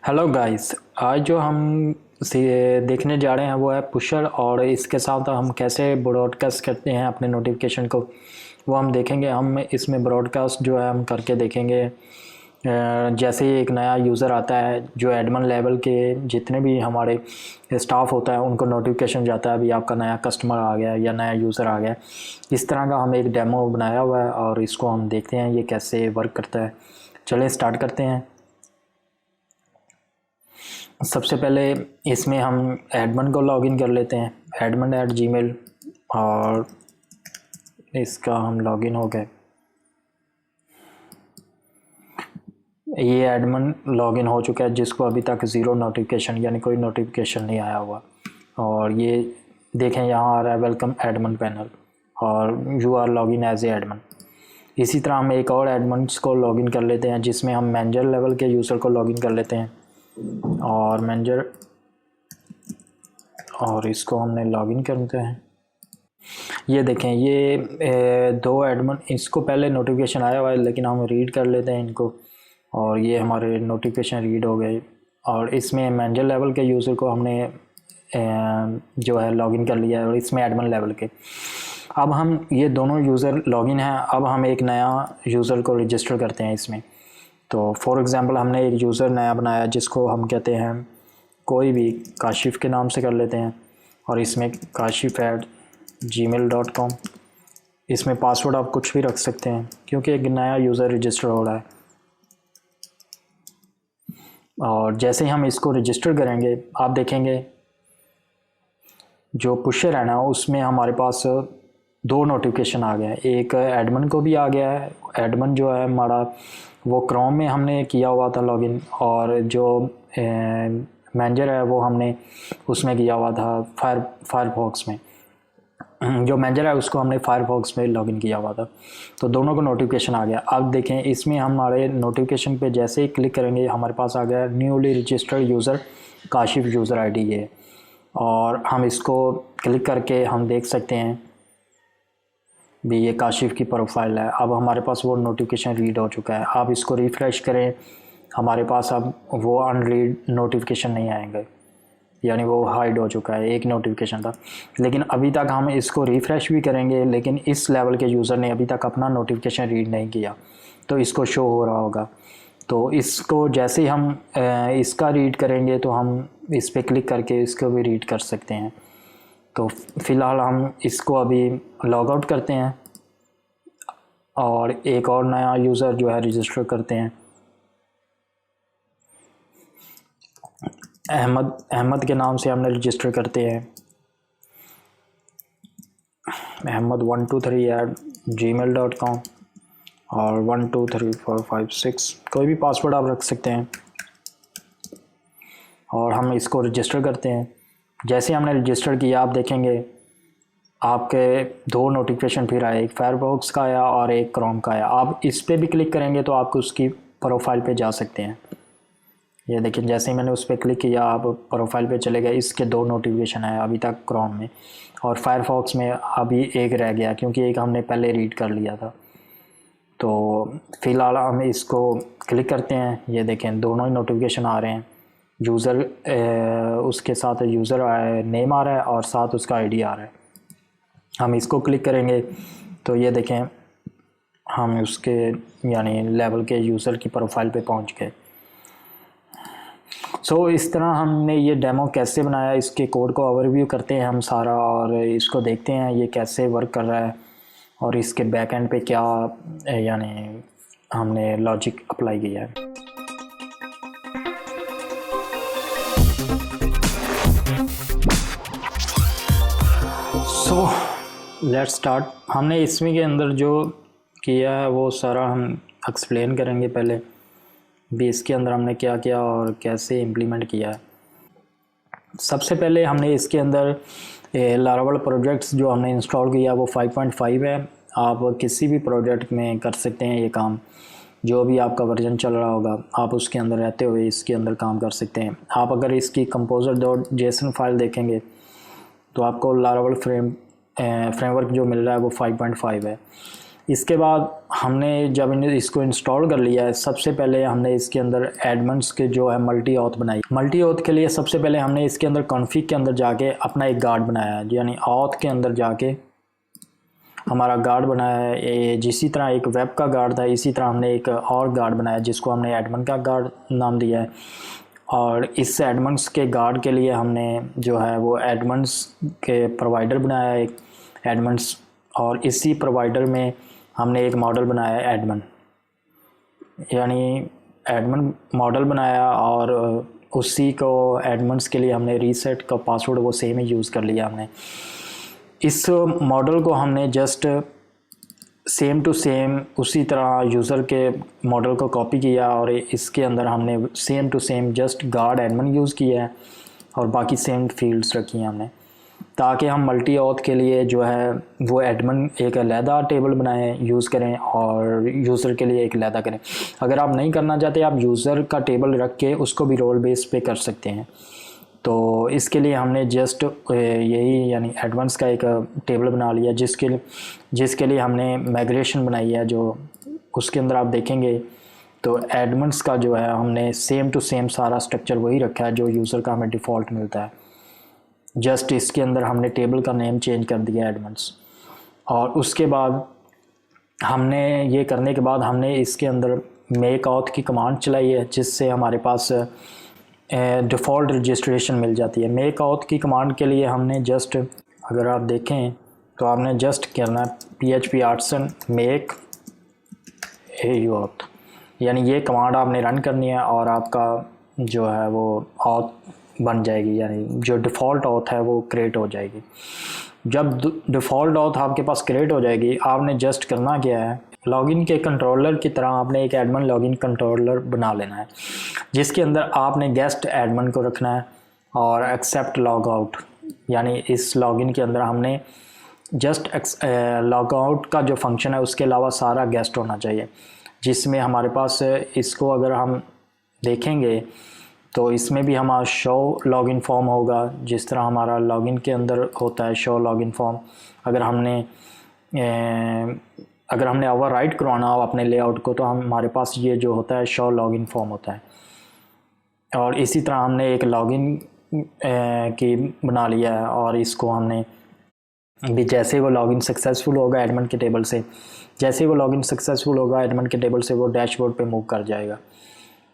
Hello guys. आज जो हम देखने जा रहे हैं वो है पुशर, और इसके साथ हम कैसे ब्रॉडकास्ट करते हैं अपने नोटिफिकेशन को वो हम देखेंगे। हम इसमें ब्रॉडकास्ट जो है हम करके देखेंगे। जैसे ही एक नया यूज़र आता है, जो एडमिन लेवल के जितने भी हमारे स्टाफ होता है उनको नोटिफिकेशन जाता है अभी आपका नया कस्टमर आ गया या नया यूज़र आ गया। इस तरह का हम एक डेमो बनाया हुआ है और इसको हम देखते हैं ये कैसे वर्क करता है। चलिए स्टार्ट करते हैं। सबसे पहले इसमें हम एडमिन को लॉगिन कर लेते हैं, admin@gmail, और इसका हम लॉगिन हो गए। ये एडमिन लॉगिन हो चुका है जिसको अभी तक ज़ीरो नोटिफिकेशन यानी कोई नोटिफिकेशन नहीं आया हुआ। और ये देखें यहाँ आ रहा है वेलकम एडमिन पैनल और you are login as a admin. इसी तरह हम एक और एडमिन्स को लॉगिन कर लेते हैं जिसमें हम मैनेजर लेवल के यूज़र को लॉगिन कर लेते हैं और मैनेजर, और इसको हमने लॉगिन करते हैं। ये देखें ये दो एडमिन, इसको पहले नोटिफिकेशन आया हुआ है लेकिन हम रीड कर लेते हैं इनको, और ये हमारे नोटिफिकेशन रीड हो गए। और इसमें मैनेजर लेवल के यूज़र को हमने जो है लॉगिन कर लिया है, और इसमें एडमिन लेवल के। अब हम ये दोनों यूज़र लॉगिन हैं, अब हम एक नया यूज़र को रजिस्टर करते हैं इसमें। तो फॉर एग्ज़ाम्पल हमने एक यूज़र नया बनाया जिसको हम कहते हैं कोई भी काशिफ़ के नाम से कर लेते हैं, और इसमें kashif@gmail.com। इसमें पासवर्ड आप कुछ भी रख सकते हैं क्योंकि एक नया यूज़र रजिस्टर हो रहा है। और जैसे ही हम इसको रजिस्टर करेंगे आप देखेंगे जो पुशर है ना उसमें हमारे पास दो नोटिफिकेशन आ गए हैं। एक एडमिन को भी आ गया है, एडमिन जो है हमारा वो क्रोम में हमने किया हुआ था लॉगिन, और जो मैनेजर है वो हमने उसमें किया हुआ था फायरफॉक्स में। जो मैनेजर है उसको हमने फायरफॉक्स में लॉगिन किया हुआ था, तो दोनों को नोटिफिकेशन आ गया। अब देखें इसमें हमारे नोटिफिकेशन पे जैसे ही क्लिक करेंगे हमारे पास आ गया newly registered user Kashif user ID ये, और हम इसको क्लिक करके हम देख सकते हैं भी ये काशिफ की प्रोफाइल है। अब हमारे पास वो नोटिफिकेशन रीड हो चुका है। आप इसको रिफ़्रेश करें, हमारे पास अब वो अनरीड नोटिफिकेशन नहीं आएंगे, यानी वो हाइड हो चुका है। एक नोटिफिकेशन था, लेकिन अभी तक हम इसको रिफ़्रेश भी करेंगे लेकिन इस लेवल के यूज़र ने अभी तक अपना नोटिफिकेशन रीड नहीं किया, तो इसको शो हो रहा होगा। तो इसको जैसे ही हम इसका रीड करेंगे तो हम इस पर क्लिक करके इसको भी रीड कर सकते हैं। तो फ़िलहाल हम इसको अभी लॉग आउट करते हैं और एक और नया यूज़र जो है रजिस्टर करते हैं। अहमद के नाम से हमने रजिस्टर करते हैं, ahmed123@gmail.com और 123456 कोई भी पासवर्ड आप रख सकते हैं, और हम इसको रजिस्टर करते हैं। जैसे हमने रजिस्टर किया आप देखेंगे आपके दो नोटिफिकेशन फिर आए, एक फायरफॉक्स का आया और एक क्रोम का आया। आप इस पर भी क्लिक करेंगे तो आपको उसकी प्रोफाइल पे जा सकते हैं। ये देखिए जैसे ही मैंने उस पर क्लिक किया आप प्रोफाइल पे चले गए। इसके दो नोटिफिकेशन आए अभी तक क्रोम में, और फायरफॉक्स में अभी एक रह गया क्योंकि एक हमने पहले रीड कर लिया था। तो फ़िलहाल हम इसको क्लिक करते हैं, ये देखें दोनों ही नोटिफिकेशन आ रहे हैं। यूज़र उसके साथ यूज़र नेम आ रहा है और साथ उसका आईडी आ रहा है। हम इसको क्लिक करेंगे तो ये देखें हम उसके यानी लेवल के यूज़र की प्रोफाइल पे पहुंच गए। सो इस तरह हमने ये डेमो कैसे बनाया, इसके कोड को ओवरव्यू करते हैं हम सारा, और इसको देखते हैं ये कैसे वर्क कर रहा है और इसके बैक एंड पे क्या यानी हमने लॉजिक अप्लाई किया है। So let's start. हमने इसमें के अंदर जो किया है वो सारा हम एक्सप्लेन करेंगे पहले भी, इसके अंदर हमने क्या किया और कैसे इम्प्लीमेंट किया है। सबसे पहले हमने इसके अंदर लारावल प्रोजेक्ट्स जो हमने इंस्टॉल किया वो 5.5 है। आप किसी भी प्रोजेक्ट में कर सकते हैं ये काम, जो भी आपका वर्जन चल रहा होगा आप उसके अंदर रहते हुए इसके अंदर काम कर सकते हैं। आप अगर इसकी composer.json फाइल देखेंगे तो आपको लारावल फ्रेमवर्क जो मिल रहा है वो 5.5 है। इसके बाद हमने जब इसको इंस्टॉल कर लिया है, सबसे पहले हमने इसके अंदर एडमंस के जो है मल्टी ऑथ बनाई। मल्टी ऑथ के लिए सबसे पहले हमने इसके अंदर कॉन्फ़िग के अंदर जाके अपना एक गार्ड बनाया है, यानी ऑथ के अंदर जाके हमारा गार्ड बनाया है। ये जिसी तरह एक वेब का गार्ड था, इसी तरह हमने एक और गार्ड बनाया जिसको हमने एडमन का गार्ड नाम दिया है। और इस एडमंस के गार्ड के लिए हमने जो है वो एडमंस के प्रोवाइडर बनाया है, एक एडमंस, और इसी प्रोवाइडर में हमने एक मॉडल बनाया है एडमन, यानी एडमन मॉडल बनाया, और उसी को एडमंस के लिए हमने रीसेट का पासवर्ड वो सेम ही यूज़ कर लिया हमने। इस मॉडल को हमने जस्ट सेम टू सेम उसी तरह यूज़र के मॉडल को कॉपी किया, और इसके अंदर हमने same to same just guard admin use किया है और बाकी सेम फील्ड्स रखी हैं हमने, ताकि हम मल्टी ऑथ के लिए जो है वो एडमन एक अलहदा टेबल बनाएं यूज़ करें और यूज़र के लिए एक अलहदा करें। अगर आप नहीं करना चाहते, आप यूज़र का टेबल रख के उसको भी रोल बेस पे कर सकते हैं। तो इसके लिए हमने जस्ट यही यानी एडवांस का एक टेबल बना लिया, जिसके लिए हमने माइग्रेशन बनाई है। जो उसके अंदर आप देखेंगे तो एडमंस का जो है हमने सेम टू सेम सारा स्ट्रक्चर वही रखा है जो यूज़र का हमें डिफ़ॉल्ट मिलता है। जस्ट इसके अंदर हमने टेबल का नेम चेंज कर दिया एडमंस। और उसके बाद हमने ये करने के बाद हमने इसके अंदर मेक ऑथ की कमांड चलाई है, जिससे हमारे पास डिफ़ॉल्ट रजिस्ट्रेशन मिल जाती है। मेक ऑथ की कमांड के लिए हमने जस्ट, अगर आप देखें तो आपने जस्ट करना है PHP आर्टिसन मेक ऑथ, यानी ये कमांड आपने रन करनी है और आपका जो है वो ऑथ बन जाएगी, यानी जो डिफ़ॉल्ट ऑथ है वो क्रिएट हो जाएगी। जब डिफ़ॉल्ट ऑथ आपके पास क्रिएट हो जाएगी, आपने जस्ट करना क्या है, लॉगिन के कंट्रोलर की तरह आपने एक एडमिन लॉगिन कंट्रोलर बना लेना है, जिसके अंदर आपने गेस्ट एडमिन को रखना है और एक्सेप्ट लॉग आउट, यानी इस लॉगिन के अंदर हमने जस्ट लॉग आउट का जो फंक्शन है उसके अलावा सारा गेस्ट होना चाहिए, जिसमें हमारे पास इसको अगर हम देखेंगे तो इसमें भी हमारा शो लॉगिन फॉर्म होगा, जिस तरह हमारा लॉगिन के अंदर होता है शो लॉगिन फॉर्म। अगर हमने ओवरराइट करवाना हो अपने लेआउट को, तो हमारे पास ये जो होता है शो लॉगिन फॉर्म होता है। और इसी तरह हमने एक लॉगिन की बना लिया है, और इसको हमने भी जैसे वो लॉगिन सक्सेसफुल होगा एडमिन के टेबल से, जैसे वो लॉगिन सक्सेसफुल होगा एडमिन के टेबल से वो डैशबोर्ड पे मूव कर जाएगा।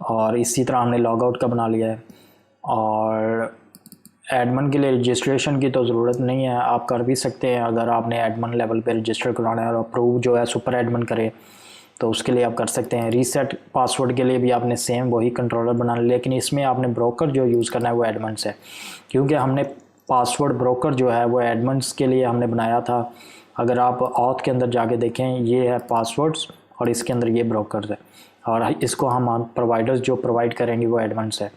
और इसी तरह हमने लॉग आउट का बना लिया है। और एडमिन के लिए रजिस्ट्रेशन की तो ज़रूरत नहीं है, आप कर भी सकते हैं। अगर आपने एडमिन लेवल पे रजिस्टर कराना है और अप्रूव जो है सुपर एडमिन करे तो उसके लिए आप कर सकते हैं। रीसेट पासवर्ड के लिए भी आपने सेम वही कंट्रोलर बनाना, लेकिन इसमें आपने ब्रोकर जो यूज़ करना है वो एडमिन्स है, क्योंकि हमने पासवर्ड ब्रोकर जो है वो एडमिन्स के लिए हमने बनाया था। अगर आप ऑथ के अंदर जाके देखें, ये है पासवर्ड्स और इसके अंदर ये ब्रोकर है, और इसको हम प्रोवाइडर्स जो प्रोवाइड करेंगे वो एडमिन्स है।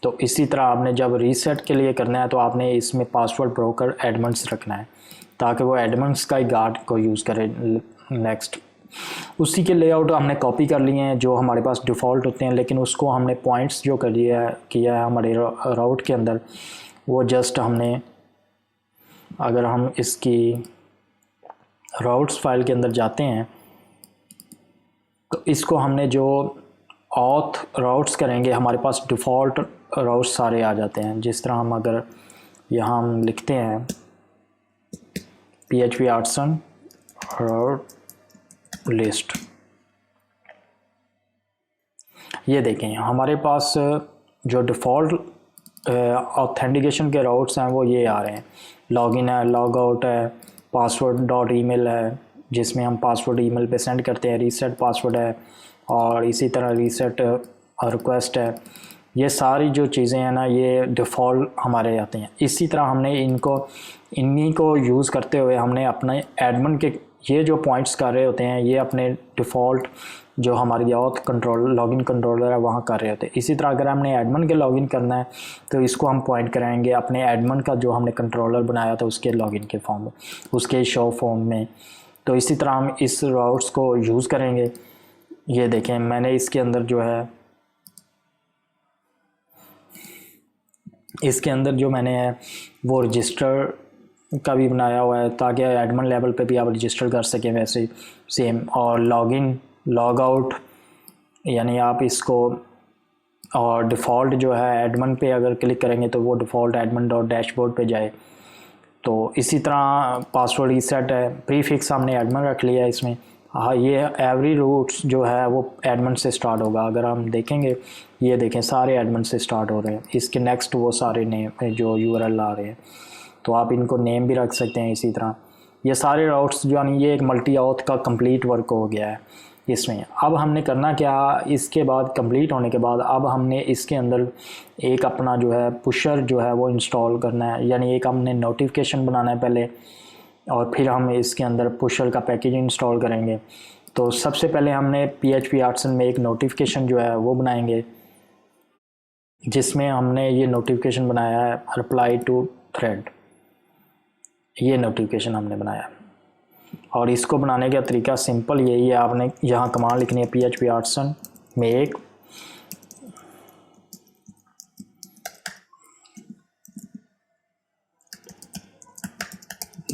तो इसी तरह आपने जब रीसेट के लिए करना है तो आपने इसमें पासवर्ड ब्रोकर एडमिन्स रखना है, ताकि वो एडमिन्स का ही गार्ड को यूज़ करे। नेक्स्ट, उसी के लेआउट हमने कॉपी कर लिए हैं जो हमारे पास डिफ़ॉल्ट होते हैं, लेकिन उसको हमने पॉइंट्स जो किया है हमारे राउट के अंदर, वो जस्ट हमने, अगर हम इसकी राउट्स फाइल के अंदर जाते हैं तो इसको हमने जो ऑथ राउट्स करेंगे, हमारे पास डिफ़ॉल्ट राउट्स सारे आ जाते हैं। जिस तरह हम अगर यहाँ हम लिखते हैं PHP आर्टिसन राउट लिस्ट, ये देखें हमारे पास जो डिफ़ॉल्ट ऑथेंटिकेशन के राउट्स हैं वो ये आ रहे हैं। लॉगिन है, लॉग आउट है, पासवर्ड डॉट ईमेल है जिसमें हम पासवर्ड ईमेल पे सेंड करते हैं, रीसेट पासवर्ड है, और इसी तरह रीसेट रिक्वेस्ट है। ये सारी जो चीज़ें हैं ना, ये डिफ़ॉल्ट हमारे आते हैं। इसी तरह हमने इन्हीं को यूज़ करते हुए हमने अपने एडमिन के ये जो पॉइंट्स कर रहे होते हैं, ये अपने डिफ़ॉल्ट जो हमारी ऑथ कंट्रोल लॉगिन कंट्रोलर है वहाँ कर रहे होते हैं। इसी तरह अगर हमने एडमिन के लॉगिन करना है तो इसको हम पॉइंट कराएंगे अपने एडमिन का जो हमने कंट्रोलर बनाया था उसके लॉगिन के फॉर्म में, उसके शो फॉर्म में। तो इसी तरह हम इस राउट्स को यूज़ करेंगे। ये देखें मैंने इसके अंदर जो है, इसके अंदर जो मैंने है वो रजिस्टर का भी बनाया हुआ है ताकि एडमिन लेवल पे भी आप रजिस्टर कर सकें वैसे सेम। और लॉगिन लॉग आउट यानी आप इसको, और डिफ़ॉल्ट जो है एडमिन पे अगर क्लिक करेंगे तो वो डिफ़ॉल्ट एडमिन डॉट डैशबोर्ड पे जाए। तो इसी तरह पासवर्ड रीसेट है, प्रीफिक्स हमने एडमिन रख लिया है इसमें। हाँ, ये एवरी रूट्स जो है वो एडमिन से स्टार्ट होगा। अगर हम देखेंगे, ये देखें सारे एडमिन से स्टार्ट हो रहे हैं। इसके नेक्स्ट वो सारे नेम जो यूआरएल आ रहे हैं, तो आप इनको नेम भी रख सकते हैं इसी तरह। ये सारे राउट्स जो है ये एक मल्टी ऑथ का कंप्लीट वर्क हो गया है इसमें। अब हमने करना क्या, इसके बाद कंप्लीट होने के बाद अब हमने इसके अंदर एक अपना जो है पुशर जो है वो इंस्टॉल करना है, यानी एक हमने नोटिफिकेशन बनाना है पहले, और फिर हम इसके अंदर पुशर का पैकेज इंस्टॉल करेंगे। तो सबसे पहले हमने PHP आर्टिसन में एक नोटिफिकेशन जो है वो बनाएंगे, जिसमें हमने ये नोटिफिकेशन बनाया है रिप्लाई टू थ्रेड। ये नोटिफिकेशन हमने बनाया, और इसको बनाने का तरीका सिंपल यही है। आपने यहाँ कमांड लिखनी है PHP आर्टिसन में एक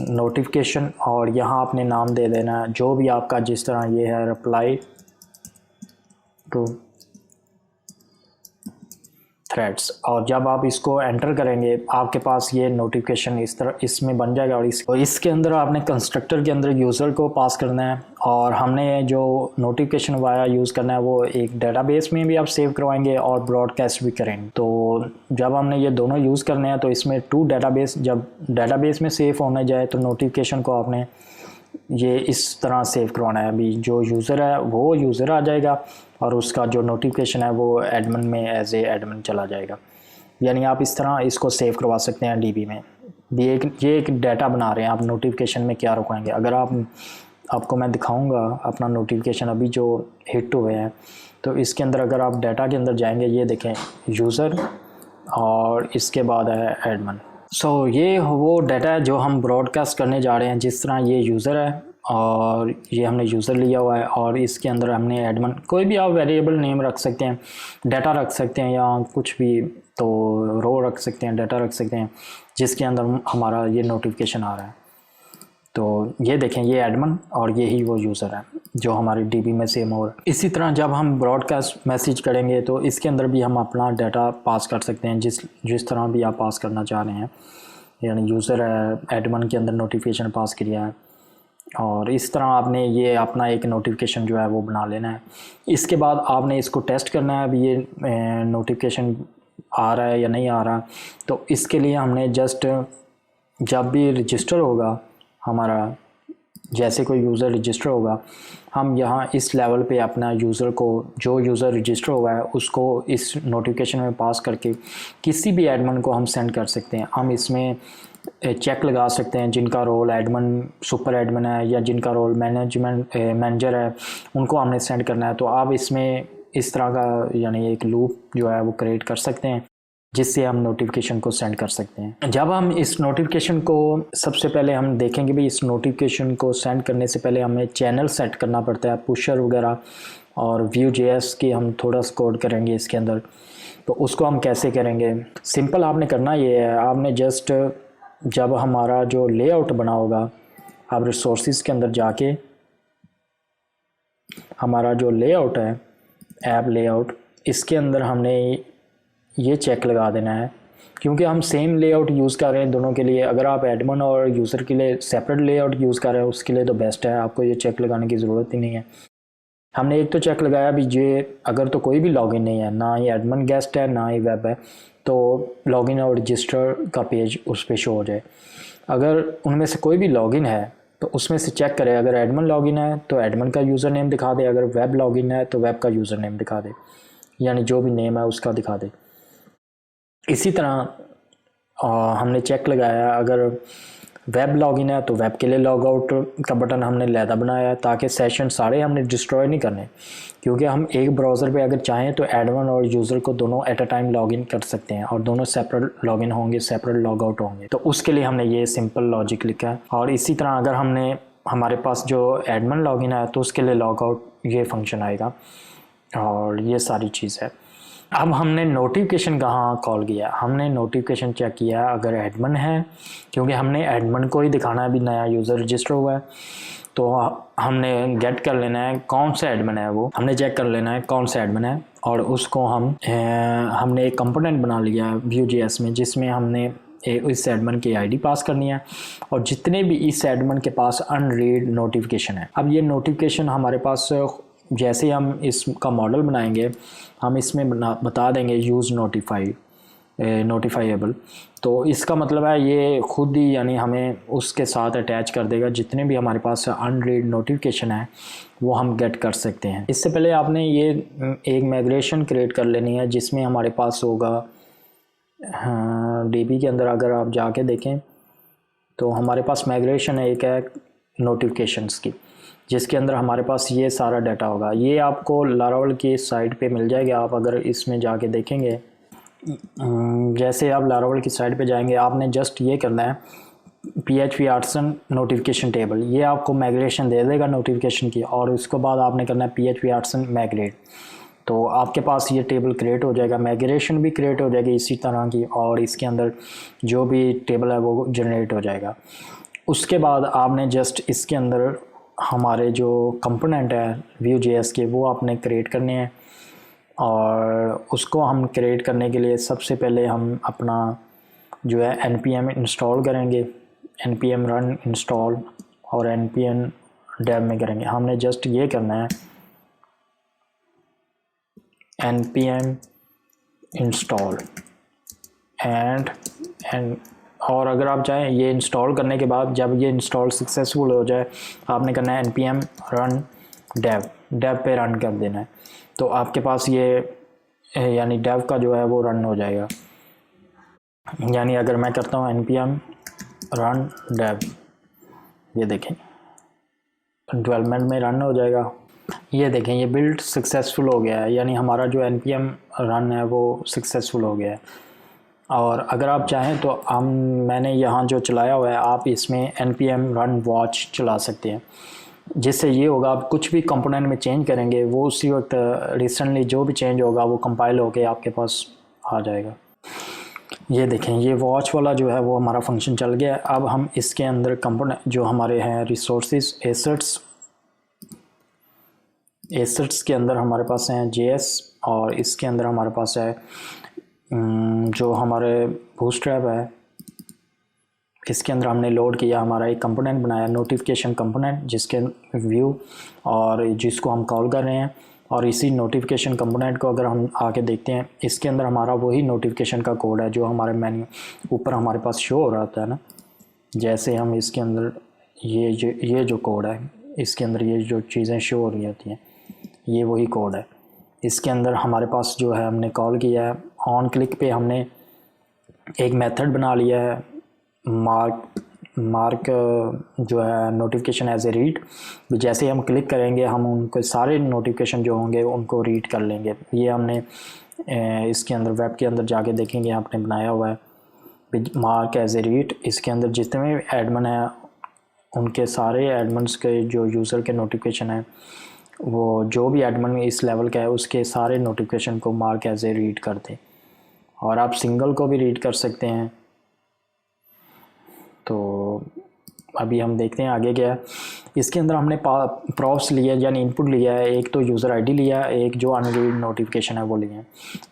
नोटिफिकेशन, और यहाँ आपने नाम दे देना है जो भी आपका, जिस तरह ये है रिप्लाई टू थ्रेड्स। और जब आप इसको एंटर करेंगे आपके पास ये नोटिफिकेशन इस तरह इसमें बन जाएगा। और इसके अंदर आपने कंस्ट्रक्टर के अंदर यूज़र को पास करना है, और हमने जो नोटिफिकेशन वाया यूज़ करना है वो एक डेटाबेस में भी आप सेव करवाएंगे और ब्रॉडकास्ट भी करेंगे। तो जब हमने ये दोनों यूज़ करने हैं तो इसमें टू डेटाबेस, जब डेटाबेस में सेव होने जाए तो नोटिफिकेशन को आपने ये इस तरह सेव करवाना है। अभी जो यूज़र है वो यूज़र आ जाएगा, और उसका जो नोटिफिकेशन है वो एडमिन में एज ए एडमिन चला जाएगा। यानी आप इस तरह इसको सेव करवा सकते हैं DB में भी। ये एक डाटा बना रहे हैं आप नोटिफिकेशन में क्या रखवाएंगे। अगर आपको मैं दिखाऊंगा अपना नोटिफिकेशन अभी जो हिट हुए हैं, तो इसके अंदर अगर आप डाटा के अंदर जाएंगे, ये देखें यूज़र और इसके बाद है एडमिन। सो ये वो डाटा है जो हम ब्रॉडकास्ट करने जा रहे हैं। जिस तरह ये यूज़र है और ये हमने यूज़र लिया हुआ है, और इसके अंदर हमने एडमिन, कोई भी आप वेरिएबल नेम रख सकते हैं, डाटा रख सकते हैं, या कुछ भी, तो रो रख सकते हैं, डाटा रख सकते हैं, जिसके अंदर हमारा ये नोटिफिकेशन आ रहा है। तो ये देखें ये एडमिन और ये ही वो यूज़र है जो हमारे DB में सेम हो रहा है। इसी तरह जब हम ब्रॉडकास्ट मैसेज करेंगे तो इसके अंदर भी हम अपना डाटा पास कर सकते हैं, जिस तरह भी आप पास करना चाह रहे हैं। यानी यूज़र है, एडमिन के अंदर नोटिफिकेशन पास किया है, और इस तरह आपने ये अपना एक नोटिफिकेशन जो है वो बना लेना है। इसके बाद आपने इसको टेस्ट करना है, अभी ये नोटिफिकेशन आ रहा है या नहीं आ रहा। तो इसके लिए हमने जस्ट जब भी रजिस्टर होगा हमारा, जैसे कोई यूज़र रजिस्टर होगा, हम यहाँ इस लेवल पे अपना यूज़र को, जो यूज़र रजिस्टर हुआ है उसको इस नोटिफिकेशन में पास करके किसी भी एडमिन को हम सेंड कर सकते हैं। हम इसमें चेक लगा सकते हैं जिनका रोल एडमिन सुपर एडमिन है या जिनका रोल मैनेजर है, उनको हमने सेंड करना है। तो आप इसमें इस तरह का यानी एक लूप जो है वो क्रिएट कर सकते हैं, जिससे हम नोटिफिकेशन को सेंड कर सकते हैं। जब हम इस नोटिफिकेशन को, सबसे पहले हम देखेंगे भी इस नोटिफिकेशन को सेंड करने से पहले हमें चैनल सेट करना पड़ता है, पुशर वगैरह, और Vue.js की हम थोड़ा सा कोड करेंगे इसके अंदर। तो उसको हम कैसे करेंगे, सिंपल आपने करना ये है, आपने जस्ट जब हमारा जो लेआउट बना होगा, आप रिसोर्सेज के अंदर जाके हमारा जो लेआउट है ऐप लेआउट, इसके अंदर हमने ये चेक लगा देना है, क्योंकि हम सेम लेआउट यूज़ कर रहे हैं दोनों के लिए। अगर आप एडमिन और यूज़र के लिए सेपरेट लेआउट यूज़ कर रहे हैं उसके लिए तो बेस्ट है, आपको ये चेक लगाने की ज़रूरत ही नहीं है। हमने एक तो चेक लगाया भी, ये अगर तो कोई भी लॉगिन नहीं है, ना ही एडमिन गेस्ट है ना ही वेब है, तो लॉगिन और रजिस्टर का पेज उस पर शो हो जाए। अगर उनमें से कोई भी लॉगिन है तो उसमें से चेक करें, अगर एडमिन लॉगिन है तो एडमिन का यूज़र नेम दिखा दे, अगर वेब लॉगिन है तो वेब का यूज़र नेम दिखा दे, यानी जो भी नेम है उसका दिखा दे। इसी तरह हमने चेक लगाया, अगर वेब लॉगिन है तो वेब के लिए लॉग आउट का बटन हमने लैदा बनाया है, ताकि सेशन सारे हमने डिस्ट्रॉय नहीं करने, क्योंकि हम एक ब्राउज़र पे अगर चाहें तो एडमिन और यूज़र को दोनों एट अ टाइम लॉगिन कर सकते हैं, और दोनों सेपरेट लॉगिन होंगे, सेपरेट लॉग आउट होंगे। तो उसके लिए हमने ये सिंपल लॉजिक लिखा है। और इसी तरह अगर हमारे पास जो एडमिन लॉगिन है तो उसके लिए लॉग आउट ये फंक्शन आएगा, और ये सारी चीज़ है। अब हमने नोटिफिकेशन कहाँ कॉल किया, हमने नोटिफिकेशन चेक किया अगर एडमिन है, क्योंकि हमने एडमिन को ही दिखाना है, अभी नया यूज़र रजिस्टर हुआ है, तो हमने गेट कर लेना है कौन सा एडमिन है, वो हमने चेक कर लेना है कौन सा एडमिन है, और उसको हमने एक कंपोनेंट बना लिया है Vue.js में, जिसमें हमने इस एडमिन की आईडी पास करनी है और जितने भी इस एडमिन के पास अनरीड नोटिफिकेशन है। अब ये नोटिफिकेशन हमारे पास जैसे हम इसका मॉडल बनाएंगे, हम इसमें बता देंगे यूज़ नोटिफाइएबल, तो इसका मतलब है ये खुद ही यानी हमें उसके साथ अटैच कर देगा जितने भी हमारे पास अनरीड नोटिफिकेशन है वो हम गेट कर सकते हैं। इससे पहले आपने ये एक माइग्रेशन क्रिएट कर लेनी है जिसमें हमारे पास होगा डीबी के अंदर अगर आप जाके देखें तो हमारे पास माइग्रेशन है, एक है नोटिफिकेशंस की, जिसके अंदर हमारे पास ये सारा डाटा होगा। ये आपको लारावल की साइट पे मिल जाएगा, आप अगर इसमें जाके देखेंगे, जैसे आप लारावल की साइट पे जाएंगे आपने जस्ट ये करना है PHP आर्टिसन नोटिफिकेशन टेबल, ये आपको माइग्रेशन दे देगा नोटिफिकेशन की, और उसके बाद आपने करना है PHP आर्टिसन माइग्रेट, तो आपके पास ये टेबल क्रिएट हो जाएगा, माइग्रेशन भी क्रिएट हो जाएगी इसी तरह की, और इसके अंदर जो भी टेबल है वो जनरेट हो जाएगा। उसके बाद आपने जस्ट इसके अंदर हमारे जो कंपोनेंट है Vue.js के वो आपने क्रिएट करने हैं, और उसको हम क्रिएट करने के लिए सबसे पहले हम अपना जो है npm इंस्टॉल करेंगे, npm रन इंस्टॉल, और npm dev में करेंगे। हमने जस्ट ये करना है npm इंस्टॉल एंड और अगर आप चाहें ये इंस्टॉल करने के बाद जब ये इंस्टॉल सक्सेसफुल हो जाए आपने करना है npm रन dev पे रन कर देना है, तो आपके पास ये यानी dev का जो है वो रन हो जाएगा। यानी अगर मैं करता हूँ npm रन dev, ये देखें डेवलपमेंट में रन हो जाएगा, ये देखें ये बिल्ड सक्सेसफुल हो गया है, यानी हमारा जो npm रन है वो सक्सेसफुल हो गया है। और अगर आप चाहें तो मैंने यहाँ जो चलाया हुआ है आप इसमें npm रन वॉच चला सकते हैं, जिससे ये होगा आप कुछ भी कंपोनेंट में चेंज करेंगे वो उसी वक्त रिसेंटली जो भी चेंज होगा वो कंपाइल होके आपके पास आ जाएगा। ये देखें ये वॉच वाला जो है वो हमारा फंक्शन चल गया है। अब हम इसके अंदर कंपोनेंट जो हमारे हैं रिसोर्सेज एसेट्स के अंदर हमारे पास हैं JS, और इसके अंदर हमारे पास है जो हमारे बूटस्ट्रैप है, इसके अंदर हमने लोड किया हमारा एक कंपोनेंट बनाया नोटिफिकेशन कंपोनेंट, जिसके व्यू और जिसको हम कॉल कर रहे हैं, और इसी नोटिफिकेशन कंपोनेंट को अगर हम आके देखते हैं इसके अंदर हमारा वही नोटिफिकेशन का कोड है जो हमारे मेन्यू ऊपर हमारे पास शो हो रहा था ना। जैसे हम इसके अंदर ये जो कोड है इसके अंदर ये जो चीज़ें शो हो रही होती हैं ये वही कोड है। इसके अंदर हमारे पास जो है हमने कॉल किया है ऑन क्लिक पे, हमने एक मेथड बना लिया है मार्क जो है नोटिफिकेशन एज ए रीड, जैसे हम क्लिक करेंगे हम उनको सारे नोटिफिकेशन जो होंगे उनको रीड कर लेंगे। ये हमने इसके अंदर वेब के अंदर जाके देखेंगे आपने बनाया हुआ है मार्क एज ए रीड। इसके अंदर जितने भी एडमिन हैं उनके सारे एडमिन्स के जो यूज़र के नोटिफिकेशन है वो जो भी एडमिन इस लेवल का है उसके सारे नोटिफिकेशन को मार्क एज ए रीड कर दें, और आप सिंगल को भी रीड कर सकते हैं। तो अभी हम देखते हैं आगे क्या है। इसके अंदर हमने प्रॉप्स लिया यानी इनपुट लिया है, एक तो यूज़र आईडी लिया है, एक जो अनरीड नोटिफिकेशन है वो लिए हैं।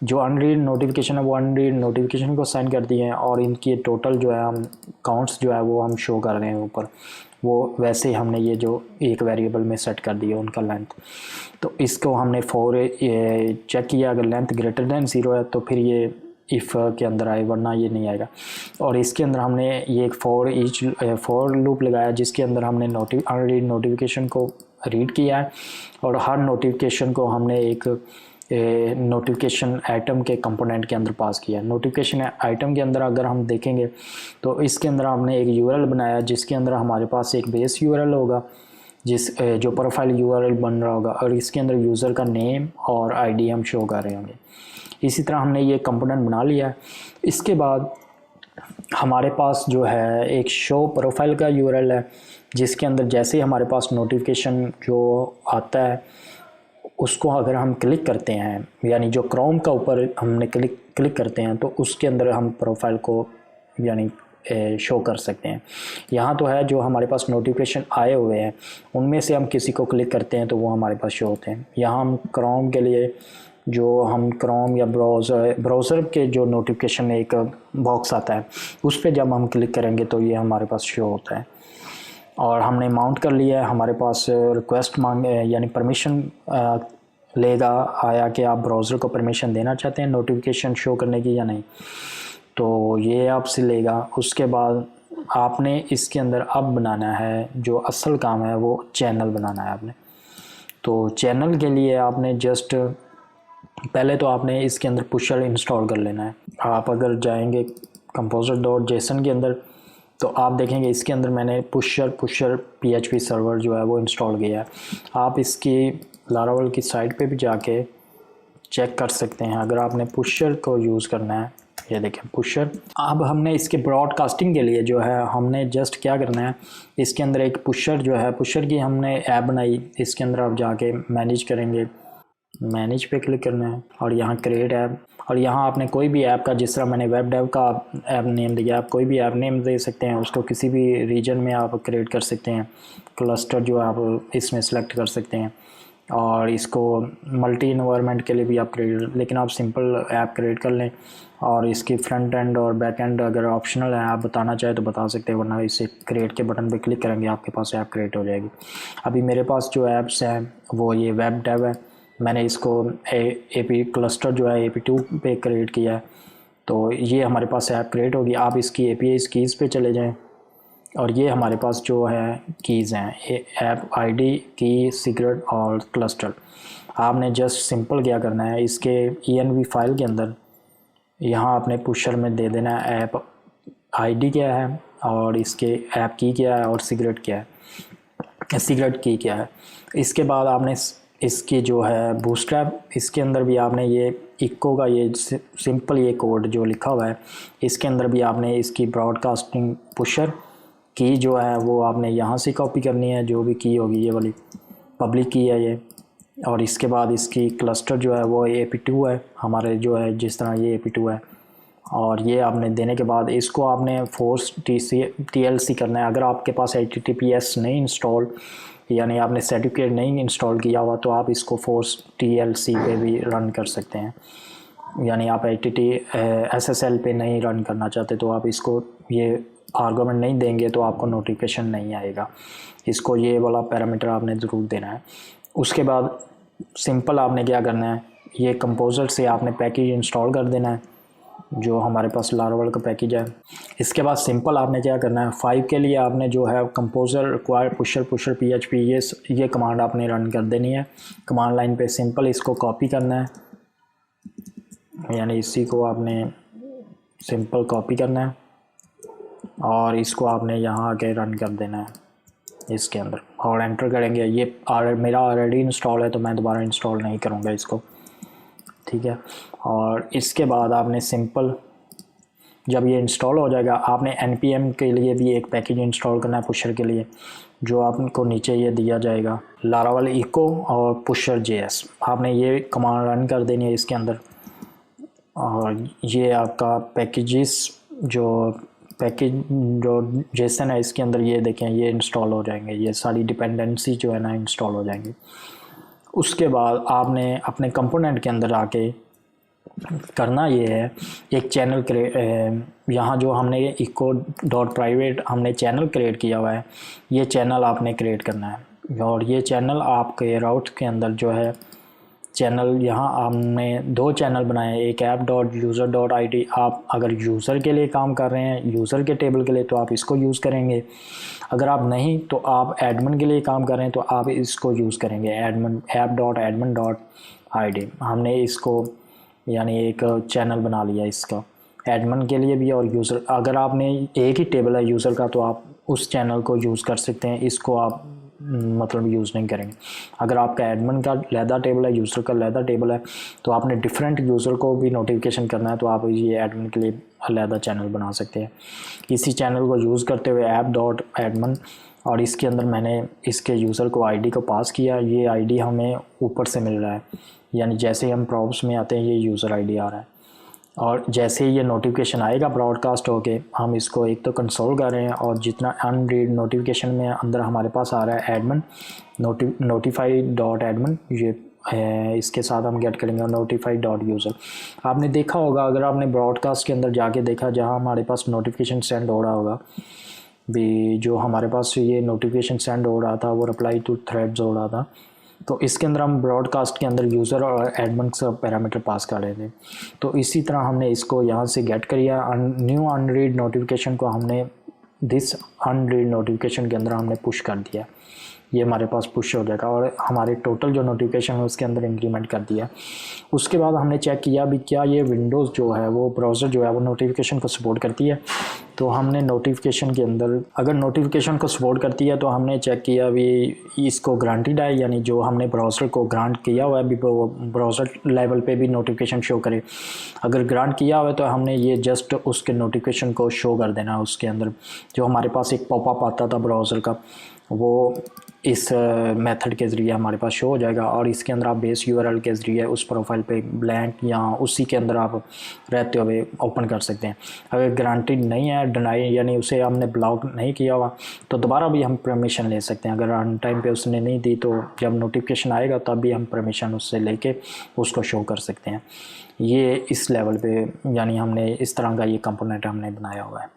जो अनरीड नोटिफिकेशन है वो अनरीड नोटिफिकेशन को सेंड कर दिए हैं, और इनकी टोटल जो है हम काउंट्स जो है वो हम शो कर रहे हैं ऊपर, वो वैसे हमने ये जो एक वेरिएबल में सेट कर दिया उनका लेंथ। तो इसको हमने चेक किया, अगर लेंथ ग्रेटर दैन 0 है तो फिर ये इफ़ के अंदर आए, वरना ये नहीं आएगा। और इसके अंदर हमने ये एक फॉर लूप लगाया जिसके अंदर हमने अनरीड नोटिफिकेशन को रीड किया है, और हर नोटिफिकेशन को हमने एक नोटिफिकेशन आइटम के कंपोनेंट के अंदर पास किया। नोटिफिकेशन आइटम के अंदर अगर हम देखेंगे तो इसके अंदर हमने एक URL बनाया जिसके अंदर हमारे पास एक बेस URL होगा जो प्रोफाइल URL बन रहा होगा, और इसके अंदर यूज़र का नेम और ID हम शो कर रहे होंगे। इसी तरह हमने ये कंपोनेंट बना लिया। इसके बाद हमारे पास जो है एक शो प्रोफाइल का URL है जिसके अंदर जैसे ही हमारे पास नोटिफिकेशन जो आता है उसको अगर हम क्लिक करते हैं, यानी जो क्रोम का ऊपर हमने क्लिक करते हैं, तो उसके अंदर हम प्रोफाइल को यानी शो कर सकते हैं। यहाँ तो है जो हमारे पास नोटिफिकेशन आए हुए हैं उनमें से हम किसी को क्लिक करते हैं तो वो हमारे पास शो होते हैं। यहाँ हम क्रोम के लिए जो हम क्रोम या ब्राउज़र के जो नोटिफिकेशन में एक बॉक्स आता है उस पर जब हम क्लिक करेंगे तो ये हमारे पास शो होता है। और हमने माउंट कर लिया है, हमारे पास रिक्वेस्ट मांगे यानी परमिशन लेगा आया कि आप ब्राउज़र को परमिशन देना चाहते हैं नोटिफिकेशन शो करने की या नहीं, तो ये आपसे लेगा। उसके बाद आपने इसके अंदर अब बनाना है जो असल काम है वो चैनल बनाना है आपने। तो चैनल के लिए आपने जस्ट पहले तो आपने इसके अंदर पुशर इंस्टॉल कर लेना है। आप अगर जाएंगे composer.json के अंदर तो आप देखेंगे इसके अंदर मैंने पुशर PHP सर्वर जो है वो इंस्टॉल किया है। आप इसकी लारावेल की साइट पे भी जाके चेक कर सकते हैं अगर आपने पुशर को यूज़ करना है। ये देखें पुशर। अब हमने इसके ब्रॉडकास्टिंग के लिए जो है हमने जस्ट क्या करना है, इसके अंदर एक पुशर जो है पुशर की हमने ऐप बनाई। इसके अंदर आप जाके मैनेज करेंगे, मैनेज पे क्लिक करना है और यहाँ क्रिएट ऐप, और यहाँ आपने कोई भी ऐप का, जिस तरह मैंने वेब डेव का ऐप नेम दिया, आप कोई भी ऐप नेम दे सकते हैं, उसको किसी भी रीजन में आप क्रिएट कर सकते हैं। क्लस्टर जो आप इसमें सेलेक्ट कर सकते हैं और इसको मल्टी इन्वायरमेंट के लिए भी आप क्रिएट, लेकिन आप सिंपल ऐप क्रिएट कर लें। और इसकी फ्रंट एंड और बैक एंड अगर ऑप्शनल है आप बताना चाहे तो बता सकते हैं, वरना इसे क्रिएट के बटन पे क्लिक करेंगे आपके पास ऐप क्रिएट हो जाएगी। अभी मेरे पास जो ऐप्स हैं वो ये वेब डेव है, मैंने इसको AP क्लस्टर जो है AP2 पे क्रिएट किया है, तो ये हमारे पास ऐप क्रिएट होगी। आप इसकी API कीज़ पे चले जाएं और ये हमारे पास जो है कीज़ हैं ऐप ID की सीक्रेट और क्लस्टर। आपने जस्ट सिंपल क्या करना है, इसके env फाइल के अंदर यहाँ आपने पुशर में दे देना है ऐप ID क्या है और इसके ऐप की क्या है और सीक्रेट क्या है, सीक्रेट की क्या है। इसके बाद आपने इसकी जो है बूटस्ट्रैप, इसके अंदर भी आपने ये इको का ये सिंपल ये कोड जो लिखा हुआ है इसके अंदर भी आपने इसकी ब्रॉडकास्टिंग पुशर की जो है वो आपने यहाँ से कॉपी करनी है, जो भी की होगी ये वाली पब्लिक की है ये। और इसके बाद इसकी क्लस्टर जो है वो AP2 है हमारे जो है, जिस तरह ये AP2 है, और ये आपने देने के बाद इसको आपने फोर्स TLC करना है। अगर आपके पास HTTPS नहीं इंस्टॉल यानी आपने सर्टिफिकेट नहीं इंस्टॉल किया हुआ तो आप इसको फोर्स TLC पे भी रन कर सकते हैं। यानी आप SSL पे नहीं रन करना चाहते तो आप इसको ये आर्गुमेंट नहीं देंगे तो आपको नोटिफिकेशन नहीं आएगा। इसको ये वाला पैरामीटर आपने ज़रूर देना है। उसके बाद सिंपल आपने क्या करना है, ये कंपोज़र से आपने पैकेज इंस्टॉल कर देना है जो हमारे पास लारावेल का पैकेज है। इसके बाद सिंपल आपने क्या करना है, 5 के लिए आपने जो है कंपोज़र रिक्वायर पुशर PHP ये कमांड आपने रन कर देनी है कमांड लाइन पे। सिंपल इसको कॉपी करना है, यानी इसी को आपने सिंपल कॉपी करना है और इसको आपने यहाँ आके रन कर देना है इसके अंदर और एंटर करेंगे। ये मेरा ऑलरेडी इंस्टॉल है तो मैं दोबारा इंस्टॉल नहीं करूँगा इसको, ठीक है। और इसके बाद आपने सिंपल जब ये इंस्टॉल हो जाएगा आपने npm के लिए भी एक पैकेज इंस्टॉल करना है पुशर के लिए, जो आपको नीचे ये दिया जाएगा लारावेल इको और पुशर JS। आपने ये कमांड रन कर देनी है इसके अंदर और ये आपका पैकेज जो जेसन है इसके अंदर ये देखें ये इंस्टॉल हो जाएंगे, ये सारी डिपेंडेंसी जो है ना इंस्टॉल हो जाएंगी। उसके बाद आपने अपने कंपोनेंट के अंदर आके करना ये है, एक चैनल यहाँ जो हमने eco.private हमने चैनल क्रिएट किया हुआ है, ये चैनल आपने क्रिएट करना है। और ये चैनल आपके राउट के अंदर जो है चैनल, यहाँ हमने 2 चैनल बनाए, एक app.user.id। आप अगर यूज़र के लिए काम कर रहे हैं, यूज़र के टेबल के लिए, तो आप इसको यूज़ करेंगे। अगर आप नहीं तो आप एडमिन के लिए काम कर रहे हैं तो आप इसको यूज़ करेंगे app.admin.id। हमने इसको यानी एक चैनल बना लिया इसका एडमिन के लिए भी और यूज़र। अगर आपने एक ही टेबल है यूज़र का तो आप उस चैनल को यूज़ कर सकते हैं, इसको आप मतलब यूज़ नहीं करेंगे। अगर आपका एडमिन का लहदा टेबल है, यूज़र का लहदा टेबल है, तो आपने डिफरेंट यूज़र को भी नोटिफिकेशन करना है तो आप ये एडमिन के लिए लहदा चैनल बना सकते हैं। इसी चैनल को यूज़ करते हुए app.admin और इसके अंदर मैंने इसके यूज़र को आईडी को पास किया। ये आईडी हमें ऊपर से मिल रहा है, यानी जैसे ही हम प्रॉब्स में आते हैं ये यूज़र आईडी आ रहा है। और जैसे ही ये नोटिफिकेशन आएगा ब्रॉडकास्ट होके, हम इसको एक तो कंसोल कर रहे हैं, और जितना अनरीड नोटिफिकेशन में अंदर हमारे पास आ रहा है एडमिन notify.admin, ये है, इसके साथ हम गेट करेंगे notify.user। आपने देखा होगा, अगर आपने ब्रॉडकास्ट के अंदर जाके देखा जहाँ हमारे पास नोटिफिकेशन सेंड हो रहा होगा भी, जो हमारे पास ये नोटिफिकेशन सेंड हो रहा था वो रिप्लाई टू थ्रेड्स हो रहा था, तो इसके अंदर हम ब्रॉडकास्ट के अंदर यूज़र और एडमिन का पैरामीटर पास कर रहे थे। तो इसी तरह हमने इसको यहाँ से गेट किया। न्यू अनरीड नोटिफिकेशन को हमने दिस अनरीड नोटिफिकेशन के अंदर हमने पुश कर दिया, ये हमारे पास पुश हो जाएगा, और हमारे टोटल जो नोटिफिकेशन है उसके अंदर इंक्रीमेंट कर दिया। उसके बाद हमने चेक किया भी क्या ये विंडोज़ जो है वो ब्राउज़र जो है वो नोटिफिकेशन को सपोर्ट करती है। तो हमने नोटिफिकेशन के अंदर, अगर नोटिफिकेशन को सपोर्ट करती है तो हमने चेक किया भी इसको ग्रांटेड है, यानी जो हमने ब्राउज़र को ग्रांट किया हुआ है भी वो ब्राउज़र लेवल पे भी नोटिफिकेशन शो करे। अगर ग्रांट किया हुआ है तो हमने ये जस्ट उसके नोटिफिकेशन को शो कर देना है। उसके अंदर जो हमारे पास एक पॉपअप आता था ब्राउज़र का, वो इस मेथड के ज़रिए हमारे पास शो हो जाएगा, और इसके अंदर आप बेस यूआरएल के ज़रिए उस प्रोफाइल पे ब्लैंक या उसी के अंदर आप रहते हुए ओपन कर सकते हैं। अगर ग्रांटेड नहीं है, डिनाई यानी उसे हमने ब्लॉक नहीं किया हुआ, तो दोबारा भी हम परमिशन ले सकते हैं। अगर ऑन टाइम पे उसने नहीं दी तो जब नोटिफिकेशन आएगा तब भी हम परमिशन उससे लेके उसको शो कर सकते हैं। ये इस लेवल पे यानी हमने इस तरह का ये कंपोनेंट हमने बनाया हुआ है।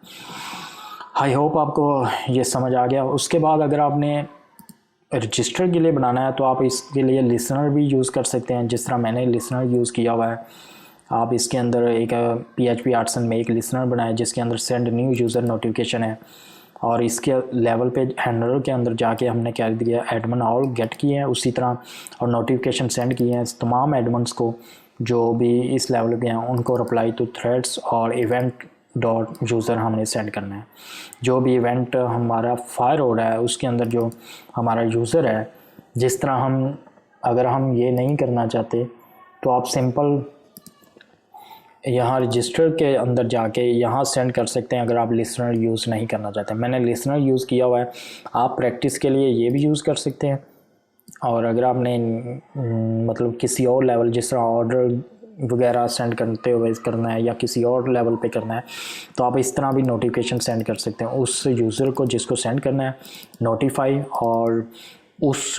आई होप आपको ये समझ आ गया। उसके बाद अगर आपने रजिस्टर के लिए बनाना है तो आप इसके लिए लिसनर भी यूज़ कर सकते हैं, जिस तरह मैंने लिसनर यूज़ किया हुआ है। आप इसके अंदर एक PHP आर्टिसन में एक लिसनर बनाए जिसके अंदर सेंड न्यू यूज़र नोटिफिकेशन है, और इसके लेवल पे हैंडलर के अंदर जाके हमने क्या दिया, एडमिन ऑल गेट किए हैं उसी तरह, और नोटिफिकेशन सेंड किए हैं तमाम एडमिन्स को जो भी इस लेवल पे हैं, उनको रिप्लाई टू थ्रेड्स और इवेंट डॉट यूज़र हमने सेंड करना है। जो भी इवेंट हमारा फायर हो रहा है उसके अंदर जो हमारा यूज़र है, जिस तरह हम, अगर हम ये नहीं करना चाहते तो आप सिंपल यहाँ रजिस्टर के अंदर जाके यहाँ सेंड कर सकते हैं, अगर आप लिसनर यूज़ नहीं करना चाहते। मैंने लिसनर यूज़ किया हुआ है, आप प्रैक्टिस के लिए ये भी यूज़ कर सकते हैं। और अगर आपने मतलब किसी और लेवल, जिस तरह ऑर्डर वगैरह सेंड करते हुए करना है या किसी और लेवल पे करना है, तो आप इस तरह भी नोटिफिकेशन सेंड कर सकते हैं उस यूज़र को जिसको सेंड करना है नोटिफाई, और उस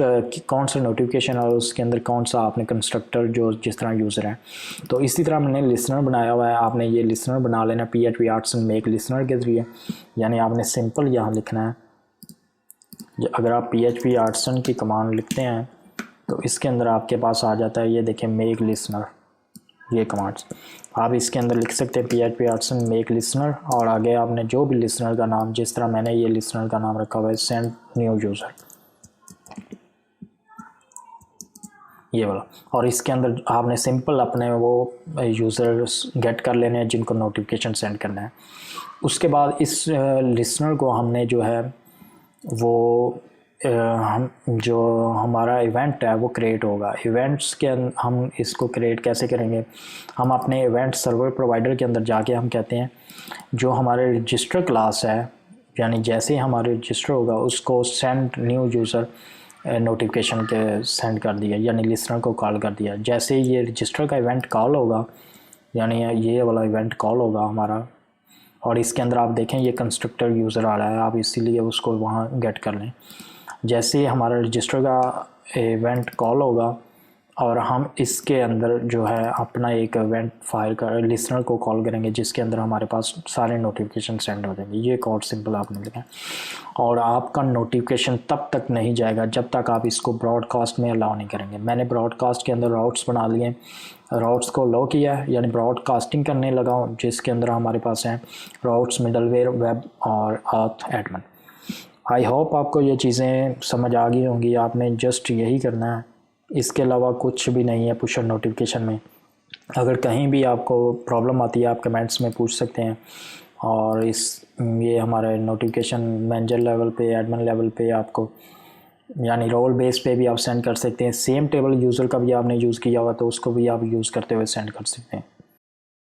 कौन सा नोटिफिकेशन और उसके अंदर कौन सा आपने कंस्ट्रक्टर जो जिस तरह यूज़र है। तो इसी तरह मैंने लिसनर बनाया हुआ है। आपने ये लिसनर बना लेना PHP आर्टिसन में एक लिसनर के ज़रिए, यानी आपने सिंपल यहाँ लिखना है। अगर आप PHP आर्टिसन की कमांड लिखते हैं तो इसके अंदर आपके पास आ जाता है, ये देखें मेक लिसनर, ये कमांड्स आप इसके अंदर लिख सकते हैं PHP आर्टिसन मेक लिसनर, और आगे आपने जो भी लिसनर का नाम, जिस तरह मैंने ये लिसनर का नाम रखा हुआ है सेंड न्यू यूज़र, ये वाला, और इसके अंदर आपने सिंपल अपने वो यूज़र्स गेट कर लेने हैं जिनको नोटिफिकेशन सेंड करना है। उसके बाद इस लिसनर को हमने जो है वो हम जो हमारा इवेंट है वो क्रिएट होगा। इवेंट्स के हम इसको क्रिएट कैसे करेंगे, हम अपने इवेंट सर्वर प्रोवाइडर के अंदर जाके हम कहते हैं जो हमारे रजिस्टर क्लास है, यानी जैसे ही हमारा रजिस्टर होगा उसको सेंड न्यू यूज़र नोटिफिकेशन के सेंड कर दिया, यानी लिसनर को कॉल कर दिया। जैसे ही ये रजिस्टर का इवेंट कॉल होगा, यानी ये वाला इवेंट कॉल होगा हमारा, और इसके अंदर आप देखें ये कंस्ट्रक्टर यूज़र आ रहा है, आप इसीलिए उसको वहाँ गेट कर लें। जैसे ही हमारा रजिस्टर का इवेंट कॉल होगा और हम इसके अंदर जो है अपना एक इवेंट फायर कर लिसनर को कॉल करेंगे जिसके अंदर हमारे पास सारे नोटिफिकेशन सेंड हो जाएंगे। ये कोड सिंपल आपने लिखा है, और आपका नोटिफिकेशन तब तक नहीं जाएगा जब तक आप इसको ब्रॉडकास्ट में अलाउ नहीं करेंगे। मैंने ब्रॉडकास्ट के अंदर राउट्स बना लिए, राउट्स को लो किया है, यानी ब्रॉडकास्टिंग करने लगा, जिसके अंदर हमारे पास हैं राउट्स, मिडलवेयर, वेब और ऑथ एडमिन। आई होप आपको ये चीज़ें समझ आ गई होंगी। आपने जस्ट यही करना है, इसके अलावा कुछ भी नहीं है पुश नोटिफिकेशन में। अगर कहीं भी आपको प्रॉब्लम आती है आप कमेंट्स में पूछ सकते हैं, और ये हमारे नोटिफिकेशन मैनेजर लेवल पे, एडमिन लेवल पे आपको, यानी रोल बेस पे भी आप सेंड कर सकते हैं। सेम टेबल यूज़र का भी आपने यूज़ किया हुआ तो उसको भी आप यूज़ करते हुए सेंड कर सकते हैं।